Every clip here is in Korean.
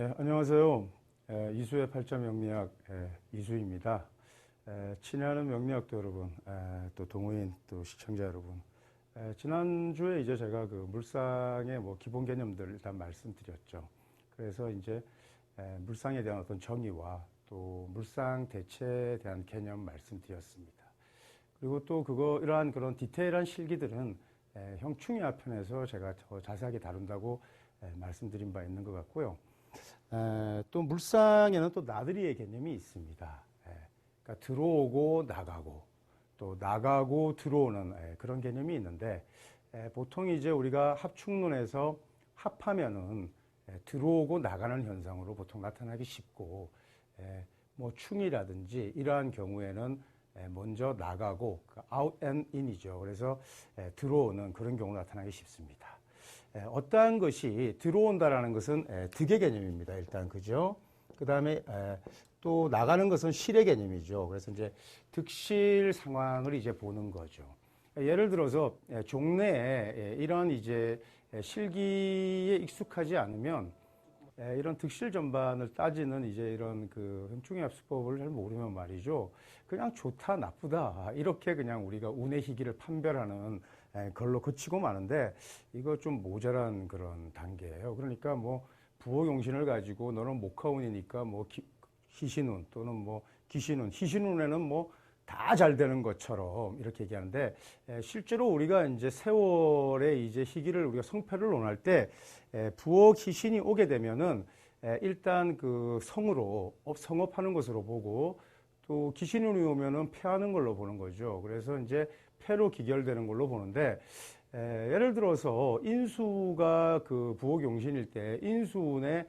네, 안녕하세요. 이수의 8점 명리학 이수입니다. 친애하는 명리학도 여러분, 또 동호인, 또 시청자 여러분. 지난주에 이제 제가 그 물상의 뭐 기본 개념들 일단 말씀드렸죠. 그래서 이제 물상에 대한 어떤 정의와 또 물상 대체에 대한 개념 말씀드렸습니다. 그리고 또 이러한 그런 디테일한 실기들은 형충이화 편에서 제가 더 자세하게 다룬다고 말씀드린 바 있는 것 같고요. 또 물상에는 또 나들이의 개념이 있습니다. 그러니까 들어오고 나가고 또 나가고 들어오는 그런 개념이 있는데, 보통 이제 우리가 합충론에서 합하면은 들어오고 나가는 현상으로 보통 나타나기 쉽고, 뭐 충이라든지 이러한 경우에는 먼저 나가고 out and in이죠. 그래서 들어오는 그런 경우로 나타나기 쉽습니다. 어떠한 것이 들어온다라는 것은 득의 개념입니다. 일단 그죠? 그 다음에 또 나가는 것은 실의 개념이죠. 그래서 이제 득실 상황을 이제 보는 거죠. 예를 들어서 종래에 이런 이제 실기에 익숙하지 않으면 이런 득실 전반을 따지는 이제 이런 그 형충이합수법을 잘 모르면 말이죠. 그냥 좋다, 나쁘다 이렇게 그냥 우리가 운의 희기를 판별하는 걸로 그치고 마는데, 이거 좀 모자란 그런 단계예요. 그러니까 뭐 부호용신을 가지고 너는 목화운이니까 뭐 희신운 또는 뭐 기신운, 희신운에는 뭐 다 잘 되는 것처럼 이렇게 얘기하는데, 실제로 우리가 이제 세월의 이제 희기를 우리가 성패를 논할 때 부호 희신이 오게 되면은 일단 그 성으로 성업하는 것으로 보고, 또 기신운이 오면은 패하는 걸로 보는 거죠. 그래서 이제 패로 기결되는 걸로 보는데, 예를 들어서 인수가 그 부호용신일 때 인수운에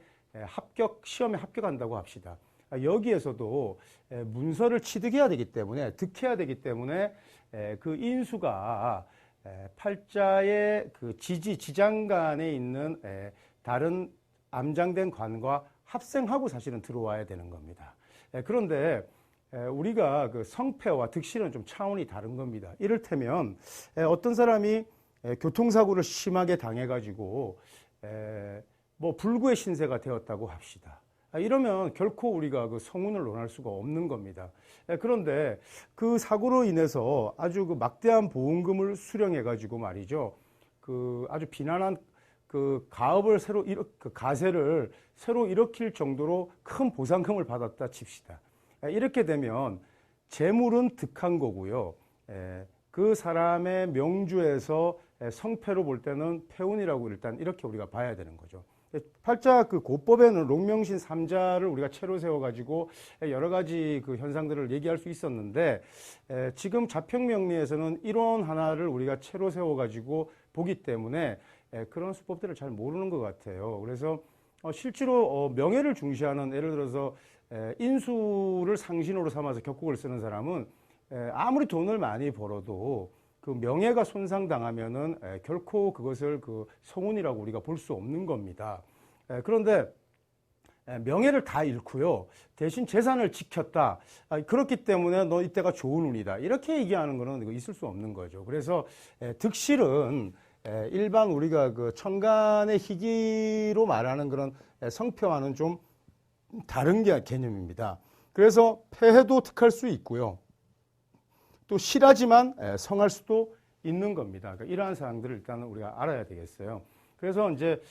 시험에 합격한다고 합시다. 여기에서도 문서를 취득해야 되기 때문에, 득해야 되기 때문에 그 인수가 팔자의 그 지장간에 있는 다른 암장된 관과 합생하고 사실은 들어와야 되는 겁니다. 그런데 우리가 그 성패와 득실은 좀 차원이 다른 겁니다. 이를테면 어떤 사람이 교통사고를 심하게 당해가지고 뭐 불구의 신세가 되었다고 합시다. 이러면 결코 우리가 그 성운을 논할 수가 없는 겁니다. 그런데 그 사고로 인해서 아주 그 막대한 보험금을 수령해가지고 말이죠. 그 아주 비난한 그 가세를 새로 일으킬 정도로 큰 보상금을 받았다 칩시다. 이렇게 되면 재물은 득한 거고요. 그 사람의 명주에서 성패로 볼 때는 패운이라고 일단 이렇게 우리가 봐야 되는 거죠. 팔자 그 고법에는 록명신 삼자를 우리가 채로 세워가지고 여러 가지 그 현상들을 얘기할 수 있었는데, 지금 자평명리에서는 이론 하나를 우리가 채로 세워가지고 보기 때문에 그런 수법들을 잘 모르는 것 같아요. 그래서 실제로 명예를 중시하는, 예를 들어서 인수를 상신으로 삼아서 격국을 쓰는 사람은 아무리 돈을 많이 벌어도 그 명예가 손상당하면은 결코 그것을 그 성운이라고 우리가 볼 수 없는 겁니다. 그런데 명예를 다 잃고요, 대신 재산을 지켰다. 그렇기 때문에 너 이때가 좋은 운이다. 이렇게 얘기하는 거는 있을 수 없는 거죠. 그래서 득실은 일반 우리가 그 천간의 희기로 말하는 그런 성패와는 좀 다른 개념입니다. 그래서 패해도 득할 수 있고요, 또 실하지만 성할 수도 있는 겁니다. 그러니까 이러한 사항들을 일단은 우리가 알아야 되겠어요. 그래서 이제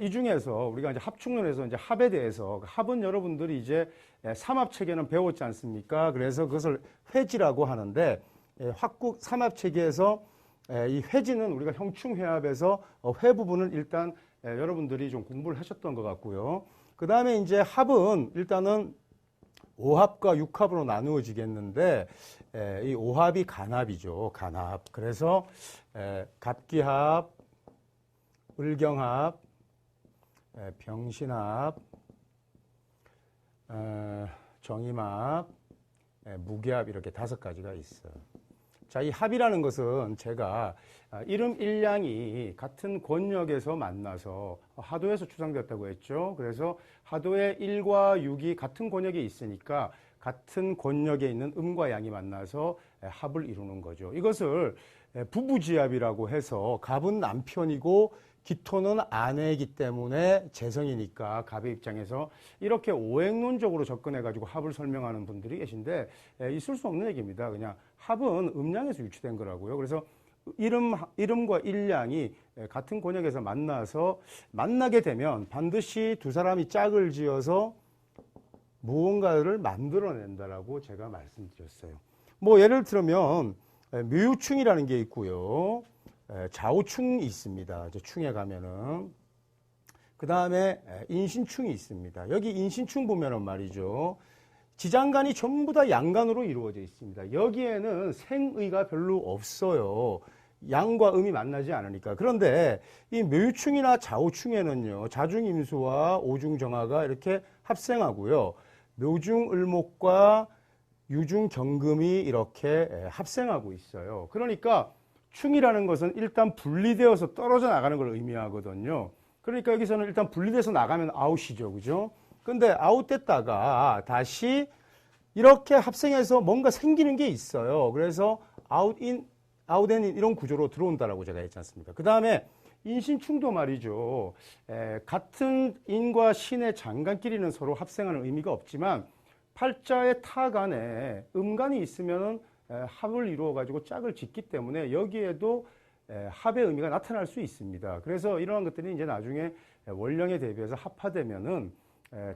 이 중에서 우리가 이제 합충론에서 이제 합에 대해서, 합은 여러분들이 이제 삼합체계는 배웠지 않습니까? 그래서 그것을 회지라고 하는데, 합국 삼합체계에서 이 회지는 우리가 형충회합에서 회 부분을 일단 여러분들이 좀 공부를 하셨던 것 같고요. 그 다음에 이제 합은 일단은 5합과 6합으로 나누어지겠는데, 이 5합이 간합이죠. 간합. 그래서 갑기합, 을경합, 병신합, 정임합, 무기합, 이렇게 5가지가 있어요. 자, 이 합이라는 것은 제가 이름 일량이 같은 권역에서 만나서 하도에서 추상되었다고 했죠. 그래서 하도의 1과 6이 같은 권역에 있으니까 같은 권역에 있는 음과 양이 만나서 합을 이루는 거죠. 이것을 부부지합이라고 해서 갑은 남편이고 기토는 아내이기 때문에 재성이니까 갑의 입장에서 이렇게 오행론적으로 접근해가지고 합을 설명하는 분들이 계신데 있을 수 없는 얘기입니다. 그냥 합은 음양에서 유추된 거라고요. 그래서 이름과 일양이 같은 권역에서 만나게 되면 반드시 두 사람이 짝을 지어서 무언가를 만들어낸다라고 제가 말씀드렸어요. 뭐 예를 들면 묘충이라는 게 있고요. 좌우충이 있습니다. 이제 충에 가면은. 그 다음에 인신충이 있습니다. 여기 인신충 보면은 말이죠. 지장간이 전부 다 양간으로 이루어져 있습니다. 여기에는 생의가 별로 없어요. 양과 음이 만나지 않으니까. 그런데 이 묘충이나 좌우충에는요, 자중임수와 오중정화가 이렇게 합생하고요. 묘중을목과 유중경금이 이렇게 합생하고 있어요. 그러니까 충이라는 것은 일단 분리되어서 떨어져 나가는 걸 의미하거든요. 그러니까 여기서는 일단 분리돼서 나가면 아웃이죠. 그죠? 근데 아웃됐다가 다시 이렇게 합생해서 뭔가 생기는 게 있어요. 그래서 아웃인 이런 구조로 들어온다라고 제가 했지 않습니까? 그 다음에 인신충도 말이죠. 같은 인과 신의 장간끼리는 서로 합생하는 의미가 없지만 팔자의 타간에 음간이 있으면은 합을 이루어가지고 짝을 짓기 때문에 여기에도 합의 의미가 나타날 수 있습니다. 그래서 이러한 것들이 이제 나중에 원령에 대비해서 합화되면은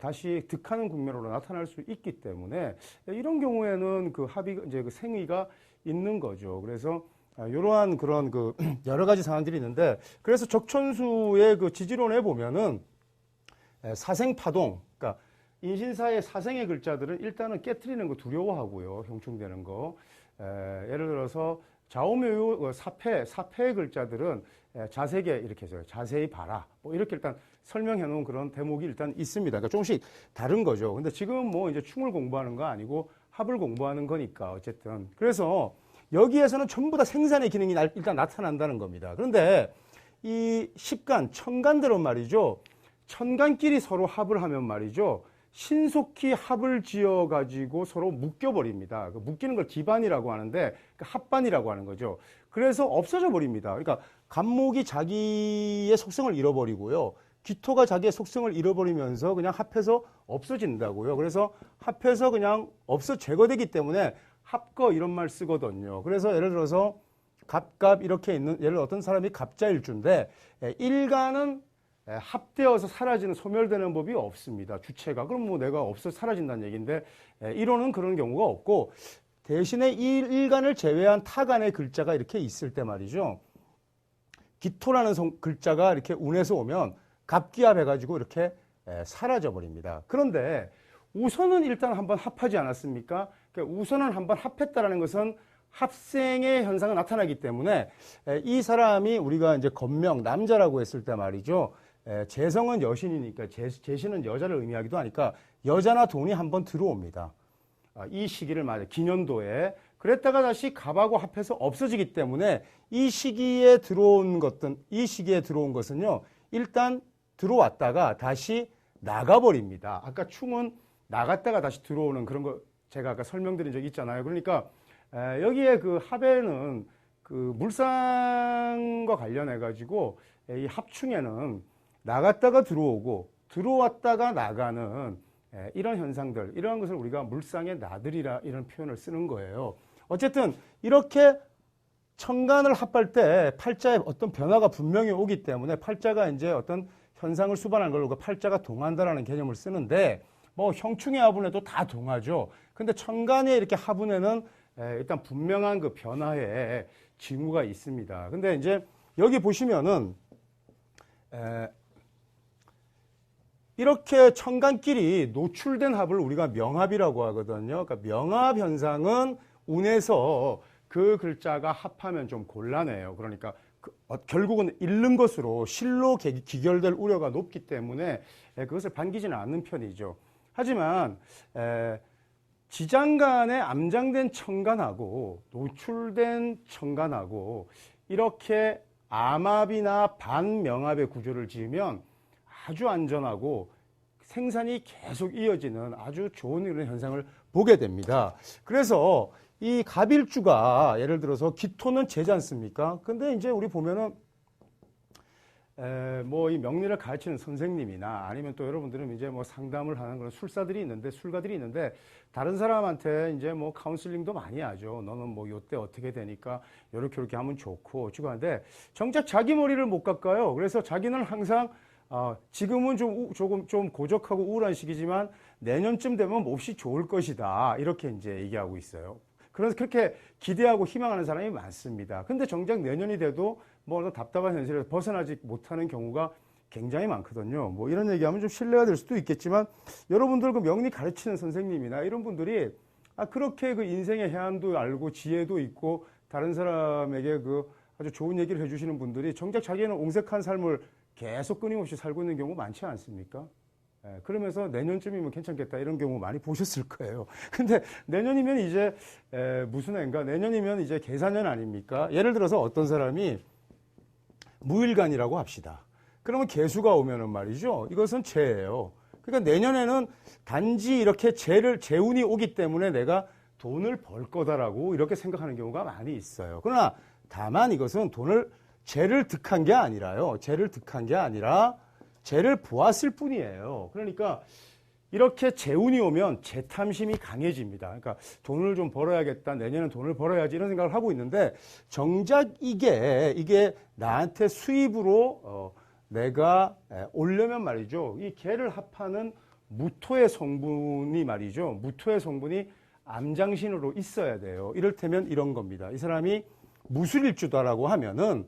다시 득하는 국면으로 나타날 수 있기 때문에 이런 경우에는 그 합이 이제 그 생의가 있는 거죠. 그래서 이러한 그런 그 여러 가지 상황들이 있는데 그래서 적천수의 그 지지론에 보면은 사생파동, 그러니까 인신사의 사생의 글자들은 일단은 깨트리는 거 두려워하고요. 형충되는 거. 예를 들어서 좌우묘유 사패의 글자들은 자세게 이렇게 해서 자세히 봐라. 뭐 이렇게 일단 설명해 놓은 그런 대목이 일단 있습니다. 그러니까 조금씩 다른 거죠. 근데 지금 뭐 이제 충을 공부하는 거 아니고 합을 공부하는 거니까 어쨌든. 그래서 여기에서는 전부 다 생산의 기능이 일단 나타난다는 겁니다. 그런데 이 십간, 천간들은 말이죠. 천간끼리 서로 합을 하면 말이죠. 신속히 합을 지어가지고 서로 묶여버립니다. 묶이는 걸 기반이라고 하는데 합반이라고 하는 거죠. 그래서 없어져 버립니다. 그러니까 간목이 자기의 속성을 잃어버리고요. 기토가 자기의 속성을 잃어버리면서 그냥 합해서 없어진다고요. 그래서 합해서 그냥 제거되기 때문에 합거 이런 말 쓰거든요. 그래서 예를 들어서 갑갑 이렇게 있는 예를 들어 어떤 사람이 갑자일주인데 일간은 합되어서 사라지는 소멸되는 법이 없습니다. 주체가. 그럼 뭐 내가 없어 사라진다는 얘기인데 이론은 그런 경우가 없고 대신에 이 일간을 제외한 타간의 글자가 이렇게 있을 때 말이죠. 기토라는 글자가 이렇게 운에서 오면 갑기합해가지고 이렇게 사라져 버립니다. 그런데 우선은 일단 한번 합하지 않았습니까? 그러니까 우선은 한번 합했다라는 것은 합생의 현상이 나타나기 때문에 이 사람이 우리가 이제 건명 남자라고 했을 때 말이죠. 재성은 여신이니까 재신은 여자를 의미하기도 하니까 여자나 돈이 한번 들어옵니다. 이 시기를 맞아 기년도에 그랬다가 다시 갑하고 합해서 없어지기 때문에 이 시기에 들어온 것은요 일단 들어왔다가 다시 나가버립니다. 아까 충은 나갔다가 다시 들어오는 그런 거 제가 아까 설명드린 적이 있잖아요. 그러니까 여기에 그 합에는 그 물상과 관련해 가지고 이 합충에는 나갔다가 들어오고 들어왔다가 나가는 이런 현상들, 이러한 것을 우리가 물상의 나들이라 이런 표현을 쓰는 거예요. 어쨌든 이렇게 천간을 합할 때 팔자에 어떤 변화가 분명히 오기 때문에 팔자가 이제 어떤 현상을 수반하는 걸로 팔자가 동한다라는 개념을 쓰는데 뭐 형충의 화분에도 다 동하죠. 근데 천간에 이렇게 화분에는 일단 분명한 그 변화의 징후가 있습니다. 근데 이제 여기 보시면은 이렇게 천간끼리 노출된 합을 우리가 명합이라고 하거든요. 그러니까 명합 현상은 운에서 그 글자가 합하면 좀 곤란해요. 그러니까 결국은 잃는 것으로 실로 기결될 우려가 높기 때문에 그것을 반기지는 않는 편이죠. 하지만 지장간에 암장된 천간하고 노출된 천간하고 이렇게 암합이나 반명합의 구조를 지으면 아주 안전하고 생산이 계속 이어지는 아주 좋은 이런 현상을 보게 됩니다. 그래서 이 갑일주가 예를 들어서 기토는 재지 않습니까? 근데 이제 우리 보면은 뭐 이 명리를 가르치는 선생님이나 아니면 또 여러분들은 이제 뭐 상담을 하는 그런 술사들이 있는데, 술가들이 있는데, 다른 사람한테 이제 뭐 카운슬링도 많이 하죠. 너는 뭐 요때 어떻게 되니까 요렇게 하면 좋고 주고 하는데, 정작 자기 머리를 못 깎아요. 그래서 자기는 항상 지금은 조금 좀 고적하고 우울한 시기지만 내년쯤 되면 몹시 좋을 것이다. 이렇게 이제 얘기하고 있어요. 그래서 그렇게 기대하고 희망하는 사람이 많습니다. 근데 정작 내년이 돼도 뭐 답답한 현실에서 벗어나지 못하는 경우가 굉장히 많거든요. 뭐 이런 얘기하면 좀 신뢰가 될 수도 있겠지만, 여러분들 그 명리 가르치는 선생님이나 이런 분들이 그렇게 그 인생의 해안도 알고 지혜도 있고 다른 사람에게 그 아주 좋은 얘기를 해주시는 분들이 정작 자기는 옹색한 삶을 계속 끊임없이 살고 있는 경우 많지 않습니까? 그러면서 내년쯤이면 괜찮겠다 이런 경우 많이 보셨을 거예요. 근데 내년이면 이제 무슨 해인가? 내년이면 이제 계산년 아닙니까? 예를 들어서 어떤 사람이 무일간이라고 합시다. 그러면 개수가 오면은 말이죠. 이것은 재예요. 그러니까 내년에는 단지 이렇게 재운이 오기 때문에 내가 돈을 벌 거다라고 이렇게 생각하는 경우가 많이 있어요. 그러나 다만 이것은 재를 득한 게 아니라요. 재를 득한 게 아니라 재를 보았을 뿐이에요. 그러니까 이렇게 재운이 오면 재탐심이 강해집니다. 그러니까 돈을 좀 벌어야겠다. 내년엔 돈을 벌어야지 이런 생각을 하고 있는데, 정작 이게 나한테 수입으로 내가 오려면 말이죠. 이 개를 합하는 무토의 성분이 말이죠. 무토의 성분이 암장신으로 있어야 돼요. 이를테면 이런 겁니다. 이 사람이 무술일주다라고 하면은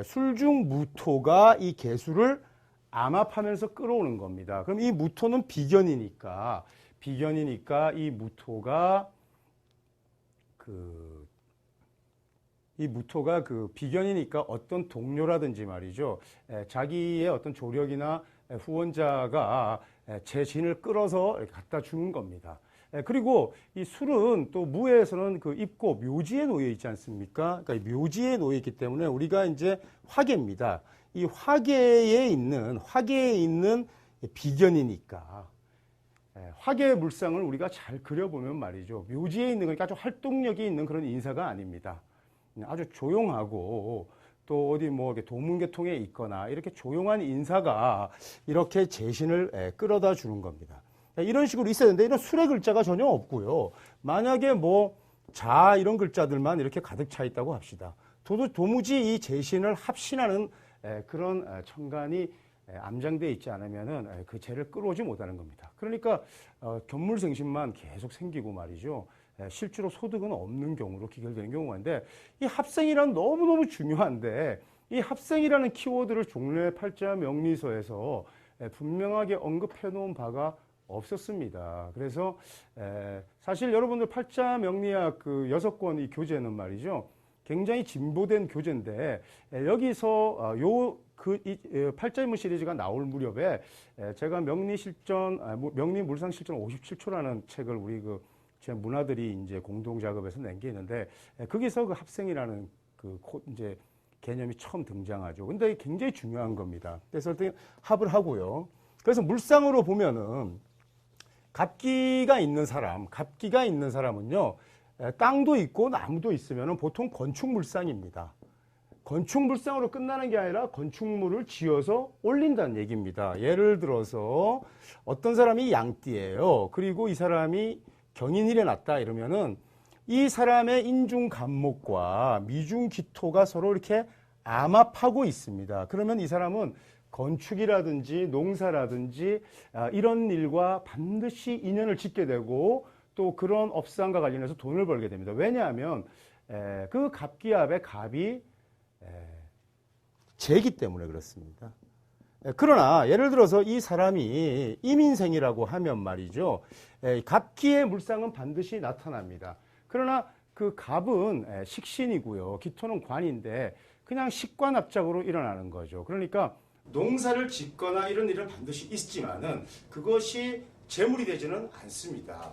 술중 무토가 이 개수를 암합하면서 끌어오는 겁니다. 그럼 이 무토는 비견이니까 이 무토가 비견이니까 어떤 동료라든지 말이죠. 자기의 어떤 조력이나 후원자가 제 진을 끌어서 갖다 주는 겁니다. 그리고 이 술은 또 무에서는 그 입고 묘지에 놓여 있지 않습니까? 그러니까 묘지에 놓여 있기 때문에 우리가 이제 화계입니다. 이 화계에 있는 비견이니까 화계의 물상을 우리가 잘 그려보면 말이죠. 묘지에 있는 거니까 아주 활동력이 있는 그런 인사가 아닙니다. 아주 조용하고 또 어디 뭐 도문계통에 있거나 이렇게 조용한 인사가 이렇게 재신을 끌어다 주는 겁니다. 이런 식으로 있어야 되는데 이런 술의 글자가 전혀 없고요. 만약에 뭐 자 이런 글자들만 이렇게 가득 차 있다고 합시다. 도무지 이 재신을 합신하는 그런 천간이 암장되어 있지 않으면은 그 재를 끌어오지 못하는 겁니다. 그러니까 견물생신만 계속 생기고 말이죠. 실제로 소득은 없는 경우로 기결되는 경우가 있는데, 이 합생이란 너무너무 중요한데 이 합생이라는 키워드를 종래 팔자 명리서에서 분명하게 언급해 놓은 바가 없었습니다. 그래서 사실 여러분들 팔자 명리학 그 6권 이 교재는 말이죠. 굉장히 진보된 교재인데 여기서 팔자인문 시리즈가 나올 무렵에 제가 명리물상실전 57초라는 책을 우리 제 문화들이 이제 공동 작업해서 낸 게 있는데, 거기서 그 합생이라는 이제 개념이 처음 등장하죠. 근데 굉장히 중요한 겁니다. 그래서 일단 합을 하고요. 그래서 물상으로 보면은 갑기가 있는 사람은요, 땅도 있고 나무도 있으면은 보통 건축물상입니다. 건축물상으로 끝나는 게 아니라 건축물을 지어서 올린다는 얘기입니다. 예를 들어서 어떤 사람이 양띠예요. 그리고 이 사람이 경인일에 났다 이러면은 이 사람의 인중간목과 미중기토가 서로 이렇게 암합하고 있습니다. 그러면 이 사람은 건축이라든지 농사라든지 이런 일과 반드시 인연을 짓게 되고 또 그런 업상과 관련해서 돈을 벌게 됩니다. 왜냐하면 그 갑기압의 갑이 재기 때문에 그렇습니다. 그러나 예를 들어서 이 사람이 임인생이라고 하면 말이죠. 갑기의 물상은 반드시 나타납니다. 그러나 그 갑은 식신이고요. 기토는 관인데 그냥 식관합작으로 일어나는 거죠. 그러니까 농사를 짓거나 이런 일은 반드시 있지만은 그것이 재물이 되지는 않습니다.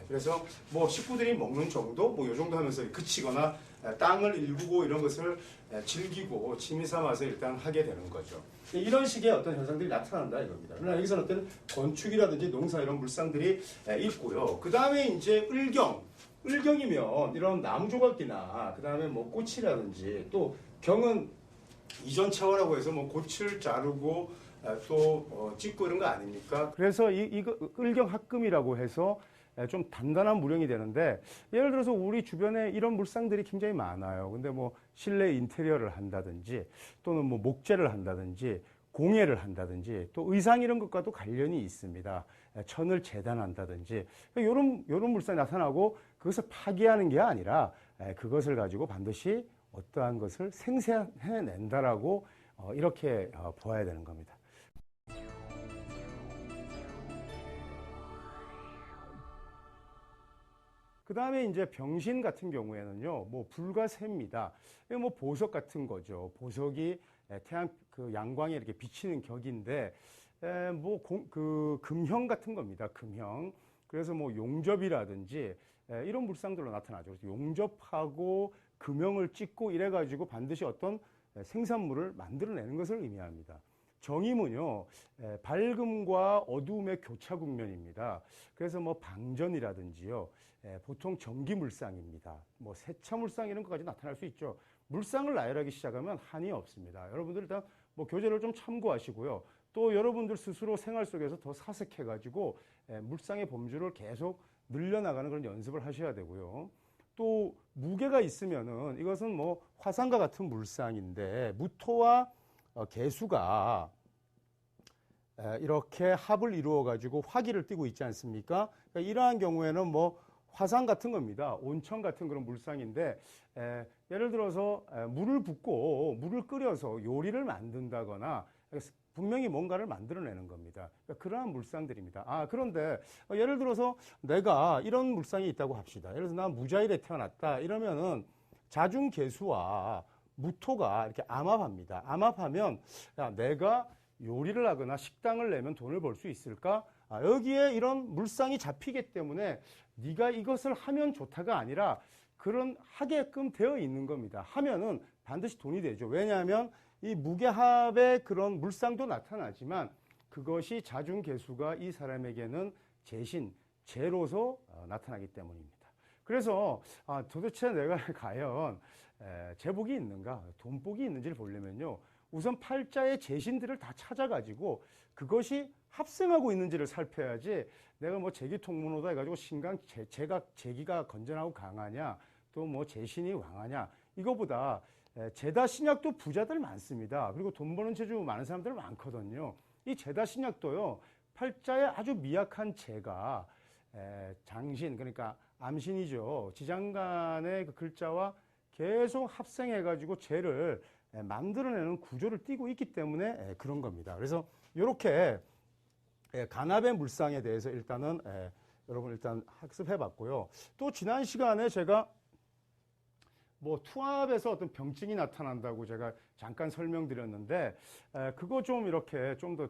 그래서 뭐 식구들이 먹는 정도, 뭐 요 정도 하면서 그치거나 땅을 일구고 이런 것을 즐기고 취미 삼아서 일단 하게 되는 거죠. 이런 식의 어떤 현상들이 나타난다 이겁니다. 그러나 여기서는 어떤 건축이라든지 농사 이런 물상들이 있고요. 그 다음에 이제 을경이면 이런 나무 조각이나 그 다음에 뭐 꽃이라든지 또 경은 이전 차원이라고 해서 뭐 고칠 자르고 또 찍고 이런 거 아닙니까? 그래서 이거 을경합금이라고 해서 좀 단단한 물형이 되는데, 예를 들어서 우리 주변에 이런 물상들이 굉장히 많아요. 근데 뭐 실내 인테리어를 한다든지 또는 뭐 목재를 한다든지 공예를 한다든지 또 의상 이런 것과도 관련이 있습니다. 천을 재단한다든지 이런 물상이 나타나고 그것을 파기하는 게 아니라 그것을 가지고 반드시 어떠한 것을 생산해낸다라고 이렇게 보아야 되는 겁니다. 그 다음에 이제 병신 같은 경우에는요, 뭐 불과 셉니다. 이거 뭐 보석 같은 거죠. 보석이 태양 그 양광에 이렇게 비치는 격인데, 그 금형 같은 겁니다. 금형. 그래서 뭐 용접이라든지 이런 물상들로 나타나죠. 그래서 용접하고 금형을 찍고 이래가지고 반드시 어떤 생산물을 만들어내는 것을 의미합니다. 정임은요, 밝음과 어두움의 교차 국면입니다. 그래서 뭐 방전이라든지요, 보통 전기물상입니다. 뭐 세차물상 이런 것까지 나타날 수 있죠. 물상을 나열하기 시작하면 한이 없습니다. 여러분들 일단 뭐 교재를 좀 참고하시고요. 또 여러분들 스스로 생활 속에서 더 사색해가지고 물상의 범주를 계속 늘려나가는 그런 연습을 하셔야 되고요. 또 무게가 있으면은 이것은 뭐 화산과 같은 물상인데 무토와 개수가 이렇게 합을 이루어 가지고 화기를 띠고 있지 않습니까? 그러니까 이러한 경우에는 뭐 화산 같은 겁니다. 온천 같은 그런 물상인데 예를 들어서 물을 붓고 물을 끓여서 요리를 만든다거나 분명히 뭔가를 만들어내는 겁니다. 그러니까 그러한 물상들입니다. 그런데 예를 들어서 내가 이런 물상이 있다고 합시다. 예를 들어서 난 무자일에 태어났다 이러면은 자중개수와 무토가 이렇게 암합합니다. 암합하면 야, 내가 요리를 하거나 식당을 내면 돈을 벌 수 있을까? 여기에 이런 물상이 잡히기 때문에 네가 이것을 하면 좋다가 아니라 그런 하게끔 되어 있는 겁니다. 하면은 반드시 돈이 되죠. 왜냐하면 이 무게합의 그런 물상도 나타나지만 그것이 자중개수가 이 사람에게는 재신, 재로서 나타나기 때문입니다. 그래서 도대체 내가 과연 재복이 있는가, 돈복이 있는지를 보려면요. 우선 팔자의 재신들을 다 찾아가지고 그것이 합생하고 있는지를 살펴야지 내가 뭐 재기통문호다 해가지고 신강, 재기가 건전하고 강하냐 또 뭐 재신이 왕하냐 이거보다 제다 신약도 부자들 많습니다. 그리고 돈 버는 재주 많은 사람들 많거든요. 이 제다 신약도요. 팔자에 아주 미약한 재가 장신 그러니까 암신이죠. 지장간의 그 글자와 계속 합생해가지고 재를 만들어내는 구조를 띠고 있기 때문에 그런 겁니다. 그래서 이렇게 간합의 물상에 대해서 일단은 여러분 일단 학습해 봤고요. 또 지난 시간에 제가 뭐 투합에서 어떤 병증이 나타난다고 제가 잠깐 설명드렸는데 그거 좀 이렇게 좀 더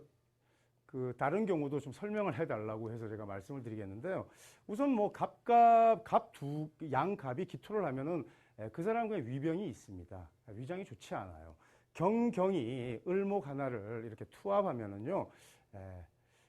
그 다른 경우도 좀 설명을 해달라고 해서 제가 말씀을 드리겠는데요. 우선 뭐 양갑이 기토를 하면은 그 사람과의 위병이 있습니다. 위장이 좋지 않아요. 경이 을목 하나를 이렇게 투합하면은요.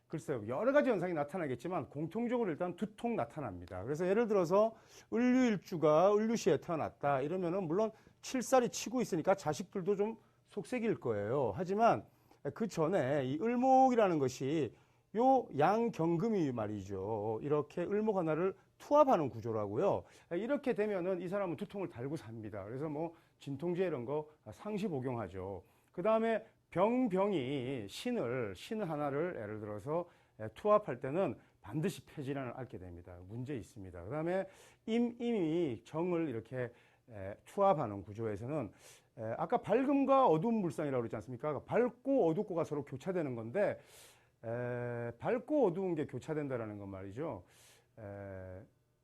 글쎄요. 여러 가지 현상이 나타나겠지만 공통적으로 일단 두통 나타납니다. 그래서 예를 들어서 을류일주가 을류시에 태어났다 이러면은 물론 칠살이 치고 있으니까 자식들도 좀 속색일 거예요. 하지만 그 전에 이 을목이라는 것이 요 양경금이 말이죠. 이렇게 을목 하나를 투합하는 구조라고요. 이렇게 되면은 이 사람은 두통을 달고 삽니다. 그래서 뭐 진통제 이런 거 상시 복용하죠. 그 다음에 병이 신 하나를 예를 들어서 투합할 때는 반드시 폐질환을 앓게 됩니다. 문제 있습니다. 그 다음에 임이 정을 이렇게 투합하는 구조에서는 아까 밝음과 어두운 물상이라고 그랬지 않습니까? 밝고 어둡고가 서로 교차되는 건데 밝고 어두운 게 교차된다라는 건 말이죠.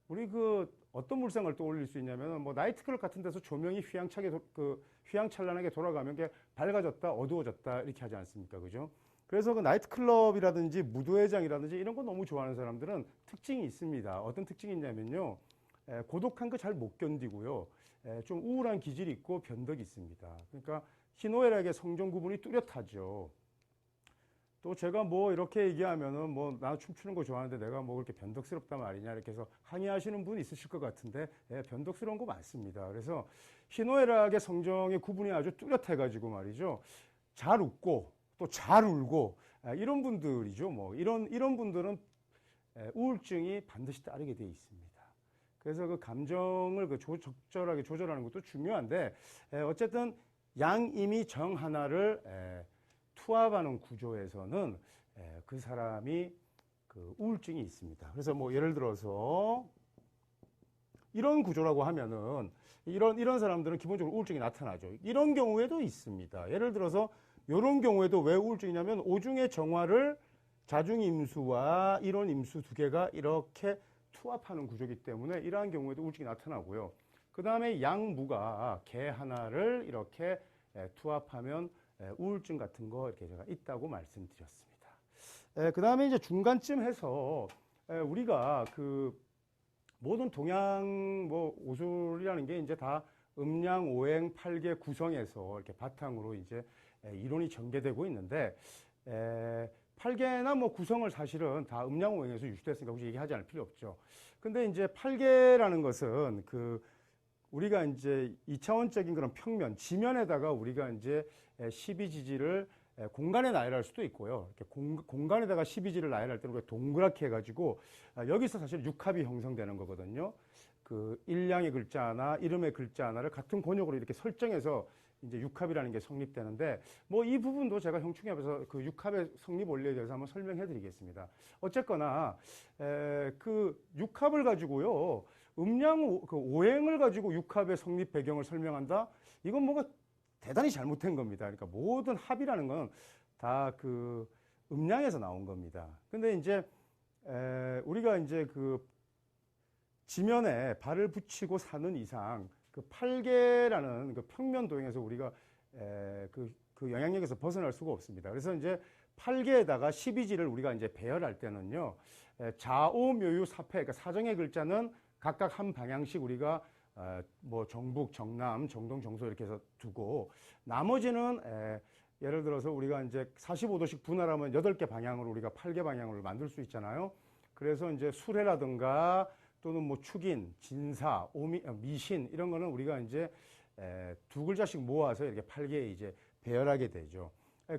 우리 그 어떤 물상을 떠올릴 수 있냐면 뭐 나이트클럽 같은 데서 조명이 휘황찬란하게 돌아가면 게 밝아졌다 어두워졌다 이렇게 하지 않습니까? 그죠? 그래서 그 나이트클럽이라든지 무도회장이라든지 이런 거 너무 좋아하는 사람들은 특징이 있습니다. 어떤 특징이 있냐면요. 고독한 거 잘 못 견디고요. 좀 우울한 기질이 있고 변덕이 있습니다. 그러니까 희노애락의 성정 구분이 뚜렷하죠. 또 제가 뭐 이렇게 얘기하면은 뭐 나 춤추는 거 좋아하는데 내가 뭐 그렇게 변덕스럽단 말이냐 이렇게 해서 항의하시는 분 있으실 것 같은데 예, 변덕스러운 거 맞습니다. 그래서 희노애락의 성정의 구분이 아주 뚜렷해가지고 말이죠. 잘 웃고 또 잘 울고 이런 분들이죠. 뭐 이런 분들은 우울증이 반드시 따르게 되어 있습니다. 그래서 그 감정을 적절하게 조절하는 것도 중요한데 어쨌든 양임이 정 하나를 투합하는 구조에서는 그 사람이 그 우울증이 있습니다. 그래서 뭐 예를 들어서 이런 구조라고 하면은 이런 사람들은 기본적으로 우울증이 나타나죠. 이런 경우에도 있습니다. 예를 들어서 이런 경우에도 왜 우울증이냐면 오중의 정화를 자중임수와 일원임수 두 개가 이렇게 투합하는 구조이기 때문에 이러한 경우에도 우울증이 나타나고요. 그 다음에 양무가 개 하나를 이렇게 투합하면 우울증 같은 거 이렇게 제가 있다고 말씀드렸습니다. 그 다음에 이제 중간쯤 해서 우리가 그 모든 동양 뭐 오술이라는 게 이제 다 음양, 오행, 팔계 구성에서 이렇게 바탕으로 이제 이론이 전개되고 있는데 팔계나 뭐 구성을 사실은 다 음양, 오행에서 유출됐으니까 굳이 얘기하지 않을 필요 없죠. 근데 이제 팔계라는 것은 그 우리가 이제 2차원적인 그런 평면, 지면에다가 우리가 이제 12지지를 공간에 나열할 수도 있고요. 이렇게 공간에다가 12지를 나열할 때는 동그랗게 해가지고 여기서 사실 육합이 형성되는 거거든요. 그 일량의 글자 하나, 이름의 글자 하나를 같은 권역으로 이렇게 설정해서 이제 육합이라는 게 성립되는데 뭐 이 부분도 제가 형충합에서 그 육합의 성립 원리에 대해서 한번 설명해 드리겠습니다. 어쨌거나 그 육합을 가지고요. 음양 그 오행을 가지고 육합의 성립 배경을 설명한다? 이건 뭔가 대단히 잘못된 겁니다. 그러니까 모든 합이라는 건 다 그 음양에서 나온 겁니다. 근데 이제 우리가 이제 그 지면에 발을 붙이고 사는 이상 그 팔계라는 그 평면 도형에서 우리가 그 영향력에서 벗어날 수가 없습니다. 그래서 이제 팔계에다가 12지를 우리가 이제 배열할 때는요, 좌오 묘유 사패, 그러니까 사정의 글자는 각각 한 방향씩 우리가 뭐 정북, 정남, 정동, 정서 이렇게 해서 두고 나머지는 예를 들어서 우리가 이제 45도씩 분할하면 8개 방향으로 우리가 8개 방향으로 만들 수 있잖아요. 그래서 이제 수레라든가 또는 뭐 축인, 진사, 미신 이런 거는 우리가 이제 두 글자씩 모아서 이렇게 8개에 이제 배열하게 되죠.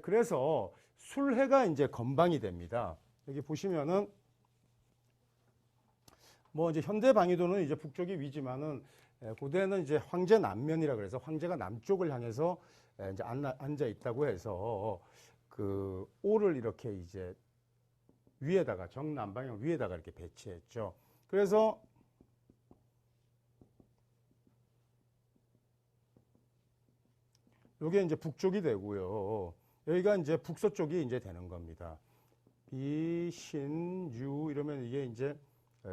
그래서 술해가 이제 건방이 됩니다. 여기 보시면은 뭐 이제 현대 방위도는 이제 북쪽이 위지만은 고대는 이제 황제 남면이라 그래서 황제가 남쪽을 향해서 이제 앉아 있다고 해서 그 오를 이렇게 이제 위에다가 정남방향 위에다가 이렇게 배치했죠. 그래서 요게 이제 북쪽이 되고요. 여기가 이제 북서쪽이 이제 되는 겁니다. 비, 신, 유 이러면 이게 이제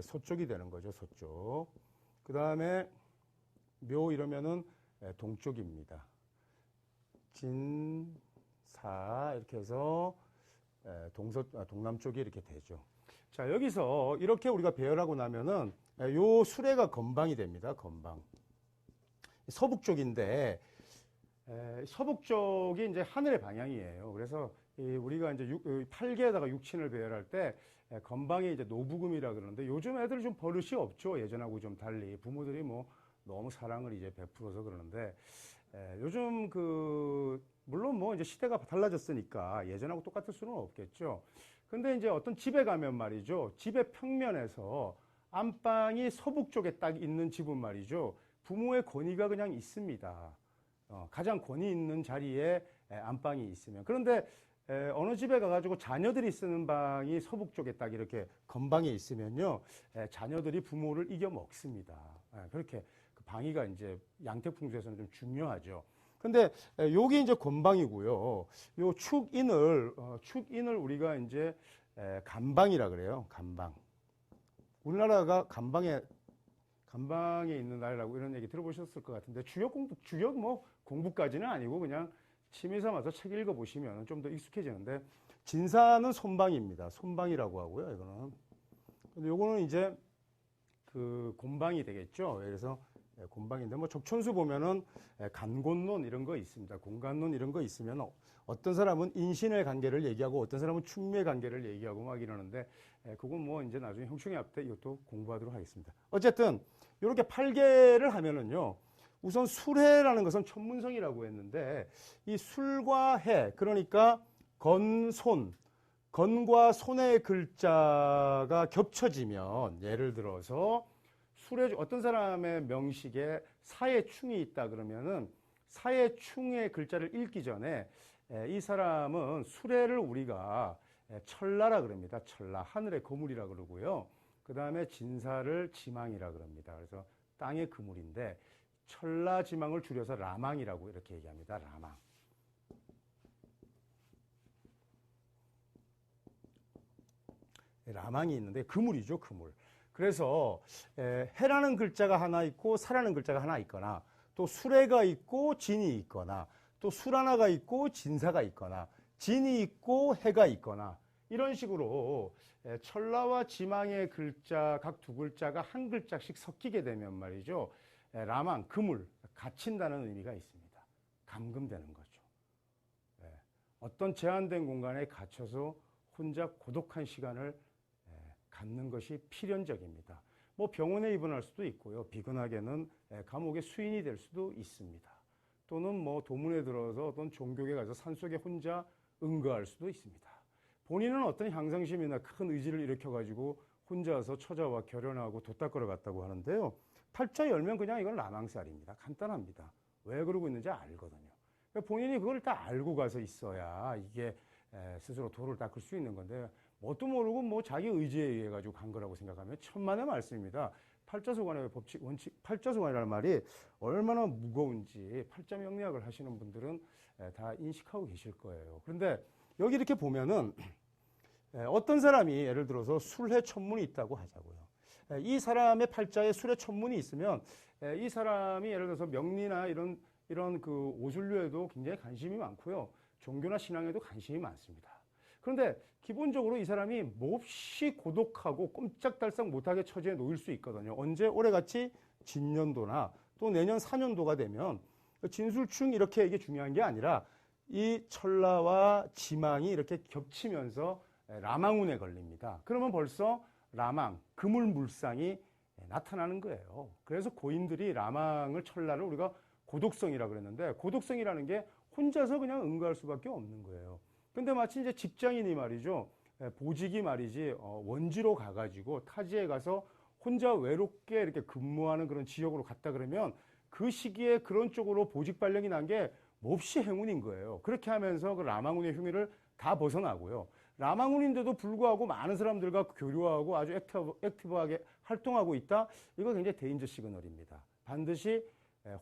서쪽이 되는 거죠. 서쪽. 그 다음에 묘 이러면은 동쪽입니다. 진, 사 이렇게 해서 동남쪽이 이렇게 되죠. 자, 여기서 이렇게 우리가 배열하고 나면은 요 수레가 건방이 됩니다. 건방. 서북쪽인데 서북쪽이 이제 하늘의 방향이에요. 그래서 우리가 이제 8개에다가 육친을 배열할 때 건방이 이제 노부금이라 그러는데 요즘 애들 좀 버릇이 없죠. 예전하고 좀 달리 부모들이 뭐 너무 사랑을 이제 베풀어서 그러는데 요즘 그 물론 뭐 이제 시대가 달라졌으니까 예전하고 똑같을 수는 없겠죠. 근데 이제 어떤 집에 가면 말이죠. 집의 평면에서 안방이 서북쪽에 딱 있는 집은 말이죠. 부모의 권위가 그냥 있습니다. 가장 권위 있는 자리에 안방이 있으면. 그런데 어느 집에 가가지고 자녀들이 쓰는 방이 서북쪽에 딱 이렇게 건방에 있으면요. 자녀들이 부모를 이겨 먹습니다. 그렇게 그 방위가 이제 양택풍수에서는 좀 중요하죠. 근데 여기 이제 건방이고요. 요 축인을 우리가 이제 간방이라 그래요. 간방. 우리나라가 간방에 있는 나라라고 이런 얘기 들어보셨을 것 같은데 주역 뭐 공부까지는 아니고 그냥 취미 삼아서 책 읽어보시면 좀 더 익숙해지는데 진사는 손방입니다. 손방이라고 하고요. 이거는. 근데 요거는 이제 그 곤방이 되겠죠. 그래서 곤방인데 뭐 적천수 보면은 간곤론 이런 거 있습니다. 공간론 이런 거 있으면 어떤 사람은 인신의 관계를 얘기하고 어떤 사람은 충미의 관계를 얘기하고 막 이러는데 그건 뭐 이제 나중에 형충의합 때 이것도 공부하도록 하겠습니다. 어쨌든 이렇게 8개를 하면은요. 우선 술해라는 것은 천문성이라고 했는데 이 술과 해 그러니까 건손 건과 손의 글자가 겹쳐지면 예를 들어서 술의 어떤 사람의 명식에 사해충이 있다 그러면은 사해충의 글자를 읽기 전에 이 사람은 수레를 우리가 철라라 그럽니다. 철라 하늘의 거물이라 그러고요. 그 다음에 진사를 지망이라 그럽니다. 그래서 땅의 그물인데 철라 지망을 줄여서 라망이라고 이렇게 얘기합니다. 라망. 라망이 있는데 그물이죠, 그물. 그래서 해라는 글자가 하나 있고 사라는 글자가 하나 있거나 또 수레가 있고 진이 있거나 또 수라나가 있고 진사가 있거나 진이 있고 해가 있거나 이런 식으로 철라와 지망의 글자 각 두 글자가 한 글자씩 섞이게 되면 말이죠. 라망, 그물, 갇힌다는 의미가 있습니다. 감금되는 거죠. 어떤 제한된 공간에 갇혀서 혼자 고독한 시간을 갖는 것이 필연적입니다. 뭐 병원에 입원할 수도 있고요. 비근하게는 감옥의 수인이 될 수도 있습니다. 또는 뭐 도문에 들어서 어떤 종교에 가서 산속에 혼자 응거할 수도 있습니다. 본인은 어떤 향상심이나 큰 의지를 일으켜가지고 혼자서 처자와 결연하고 도닦으러 갔다고 하는데요. 팔자 열면 그냥 이건 라망살입니다. 간단합니다. 왜 그러고 있는지 알거든요. 그러니까 본인이 그걸 다 알고 가서 있어야 이게 스스로 도를 닦을 수 있는 건데 뭣도 모르고 뭐 자기 의지에 의해 가지고 간 거라고 생각하면 천만의 말씀입니다. 팔자소관의 법칙, 원칙, 팔자소관이라는 말이 얼마나 무거운지 팔자명리학을 하시는 분들은 다 인식하고 계실 거예요. 그런데 여기 이렇게 보면은 어떤 사람이 예를 들어서 술해 천문이 있다고 하자고요. 이 사람의 팔자에 술해 천문이 있으면 이 사람이 예를 들어서 명리나 이런 그 오술류에도 굉장히 관심이 많고요. 종교나 신앙에도 관심이 많습니다. 그런데 기본적으로 이 사람이 몹시 고독하고 꼼짝달싹 못하게 처지에 놓일 수 있거든요. 언제? 올해같이 진년도나 또 내년 사년도가 되면 진술충 이렇게 이게 중요한 게 아니라 이 철라와 지망이 이렇게 겹치면서 라망운에 걸립니다. 그러면 벌써 라망, 그물물상이 나타나는 거예요. 그래서 고인들이 라망을 철라를 우리가 고독성이라고 그랬는데 고독성이라는 게 혼자서 그냥 응거할 수밖에 없는 거예요. 근데 마치 이제 직장인이 말이죠. 보직이 말이지, 원지로 가가지고 타지에 가서 혼자 외롭게 이렇게 근무하는 그런 지역으로 갔다 그러면 그 시기에 그런 쪽으로 보직 발령이 난 게 몹시 행운인 거예요. 그렇게 하면서 그 라망운의 흉의를 다 벗어나고요. 라망운인데도 불구하고 많은 사람들과 교류하고 아주 액티브하게 활동하고 있다? 이거 굉장히 데인저 시그널입니다. 반드시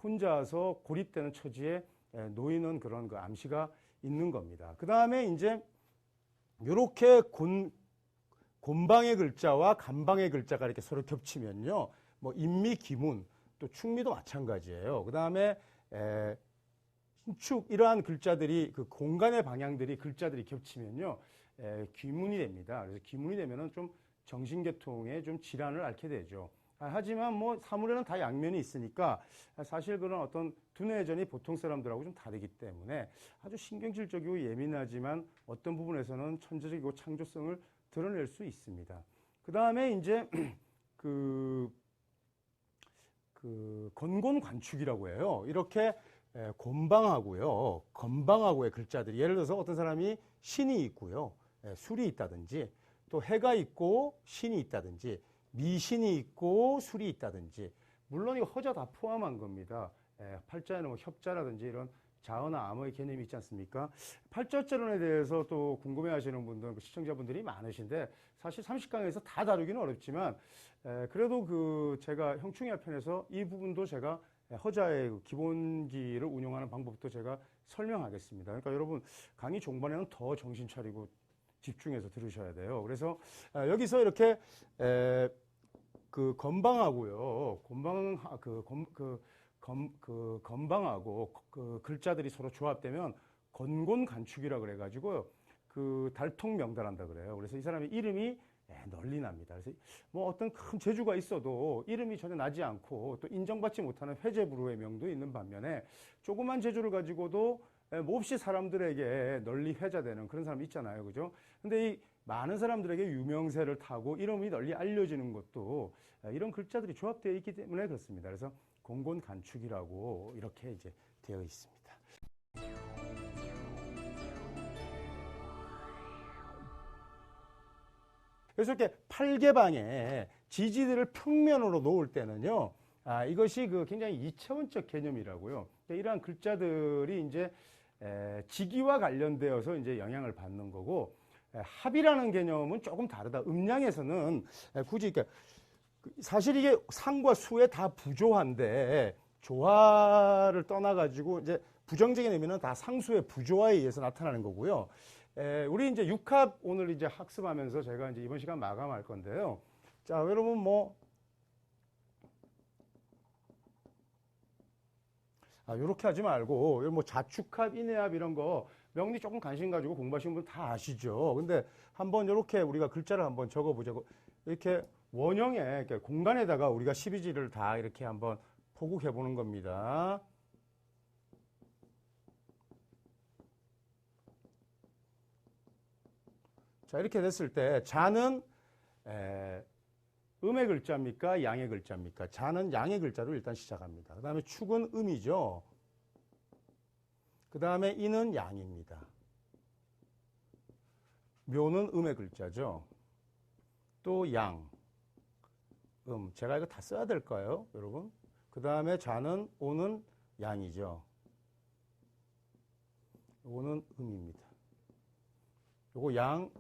혼자서 고립되는 처지에 놓이는 그런 그 암시가 있는 겁니다. 그 다음에 이제 요렇게 곤방의 글자와 간방의 글자가 이렇게 서로 겹치면요. 뭐 인미, 기문, 또 충미도 마찬가지예요. 그 다음에 신축 이러한 글자들이 그 공간의 방향들이 글자들이 겹치면요. 귀문이 됩니다. 그래서 귀문이 되면은 좀 정신계통에 좀 질환을 앓게 되죠. 하지만 뭐 사물에는 다 양면이 있으니까 사실 그런 어떤 두뇌전이 보통 사람들하고 좀 다르기 때문에 아주 신경질적이고 예민하지만 어떤 부분에서는 천재적이고 창조성을 드러낼 수 있습니다. 그 다음에 이제 그 건곤관축이라고 해요. 이렇게 곤방하고요, 건방하고의 글자들이 예를 들어서 어떤 사람이 신이 있고요, 술이 있다든지 또 해가 있고 신이 있다든지 미신이 있고 술이 있다든지 물론 이거 허자 다 포함한 겁니다. 팔자에는 뭐 협자라든지 이런 자어나 암의 개념이 있지 않습니까? 팔자자론에 대해서 또 궁금해하시는 분들, 시청자분들이 많으신데 사실 30강에서 다 다루기는 어렵지만 그래도 그 제가 형충의합 편에서 이 부분도 제가 허자의 기본기를 운용하는 방법도 제가 설명하겠습니다. 그러니까 여러분 강의 종반에는 더 정신 차리고 집중해서 들으셔야 돼요. 그래서 여기서 이렇게 그 건방하고요, 건방하고 그 글자들이 서로 조합되면 건곤간축이라 그래가지고 그 달통 명달한다 그래요. 그래서 이 사람의 이름이 널리 납니다. 그래서 뭐 어떤 큰 재주가 있어도 이름이 전혀 나지 않고 또 인정받지 못하는 회재부로의 명도 있는 반면에 조그만 재주를 가지고도 몹시 사람들에게 널리 회자되는 그런 사람 있잖아요. 그죠? 근데 이 많은 사람들에게 유명세를 타고 이름이 널리 알려지는 것도 이런 글자들이 조합되어 있기 때문에 그렇습니다. 그래서 공곤간축이라고 이렇게 이제 되어 있습니다. 그래서 이렇게 팔개방에 지지들을 평면으로 놓을 때는요, 이것이 그 굉장히 2차원적 개념이라고요. 그러니까 이러한 글자들이 이제 지기와 관련되어서 이제 영향을 받는 거고, 합이라는 개념은 조금 다르다. 음량에서는 굳이 그러니까 사실 이게 상과 수에 다 부조화인데 조화를 떠나가지고 이제 부정적인 의미는 다 상수의 부조화에 의해서 나타나는 거고요. 우리 이제 육합 오늘 이제 학습하면서 제가 이제 이번 시간 마감할 건데요. 자, 여러분 요렇게 하지 말고, 뭐 자축합, 인해합 이런 거 명리 조금 관심 가지고 공부하시는 분 다 아시죠? 근데 한번 요렇게 우리가 글자를 한번 적어보자고. 이렇게 원형에, 이렇게 공간에다가 우리가 12지를 다 이렇게 한번 포국해 보는 겁니다. 자, 이렇게 됐을 때 자는 음의 글자입니까? 양의 글자입니까? 자는 양의 글자로 일단 시작합니다. 그 다음에 축은 음이죠. 그 다음에 이는 양입니다. 묘는 음의 글자죠. 또 양, 제가 이거 다 써야 될까요, 여러분? 그 다음에 자는 오는 양이죠. 요거는 음입니다. 요거 양,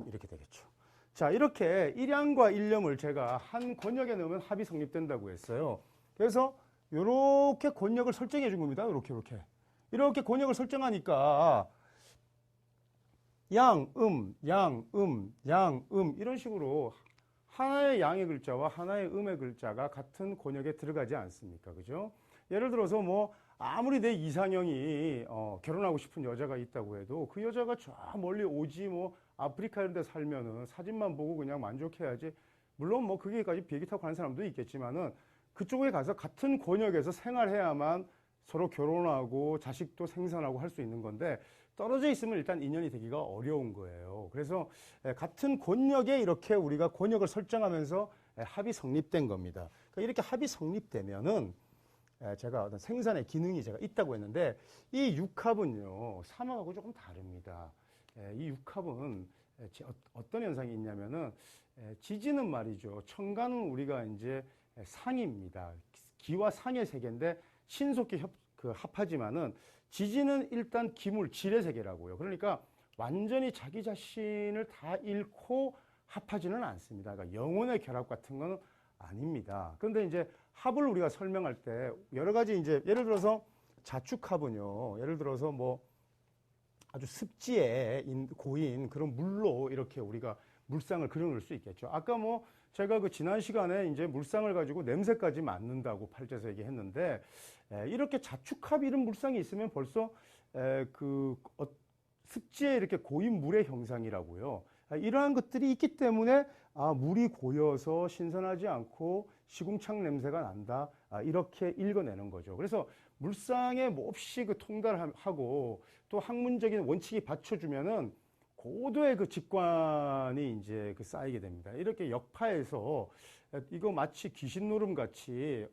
이렇게 되겠죠. 자, 이렇게 일양과 일념을 제가 한 권역에 넣으면 합이 성립된다고 했어요. 그래서 요렇게 권역을 설정해 준 겁니다. 이렇게 권역을 설정하니까 양, 이런 식으로 하나의 양의 글자와 하나의 음의 글자가 같은 권역에 들어가지 않습니까? 그죠? 예를 들어서 뭐 아무리 내 이상형이 결혼하고 싶은 여자가 있다고 해도 그 여자가 저 멀리 오지 뭐 아프리카 이런 데 살면은 사진만 보고 그냥 만족해야지. 물론 뭐 거기까지 비행기 타고 가는 사람도 있겠지만은 그쪽에 가서 같은 권역에서 생활해야만 서로 결혼하고 자식도 생산하고 할 수 있는 건데 떨어져 있으면 일단 인연이 되기가 어려운 거예요. 그래서 같은 권역에 이렇게 우리가 권역을 설정하면서 합이 성립된 겁니다. 그러니까 이렇게 합이 성립되면은 제가 어떤 생산의 기능이 제가 있다고 했는데 이 육합은요, 삼합하고 조금 다릅니다. 이 육합은 어떤 현상이 있냐면은 지지는 말이죠. 천간은 우리가 이제 상입니다. 기와 상의 세계인데 신속히 합하지만은 지지는 일단 기물, 질의 세계라고요. 그러니까 완전히 자기 자신을 다 잃고 합하지는 않습니다. 그러니까 영혼의 결합 같은 거는 아닙니다. 그런데 이제 합을 우리가 설명할 때 여러 가지 이제 예를 들어서 자축합은요. 예를 들어서 뭐 아주 습지에 고인 그런 물로 이렇게 우리가 물상을 그려놓을 수 있겠죠. 아까 뭐 제가 그 지난 시간에 이제 물상을 가지고 냄새까지 맡는다고 팔자에서 얘기했는데 이렇게 자축합 이런 물상이 있으면 벌써 습지에 이렇게 고인 물의 형상이라고요. 이러한 것들이 있기 때문에 물이 고여서 신선하지 않고 시궁창 냄새가 난다. 이렇게 읽어내는 거죠. 그래서 물상에 몹시 그 통달하고 또 학문적인 원칙이 받쳐주면은 고도의 그 직관이 이제 그 쌓이게 됩니다. 이렇게 역파에서 이거 마치 귀신 노름 같이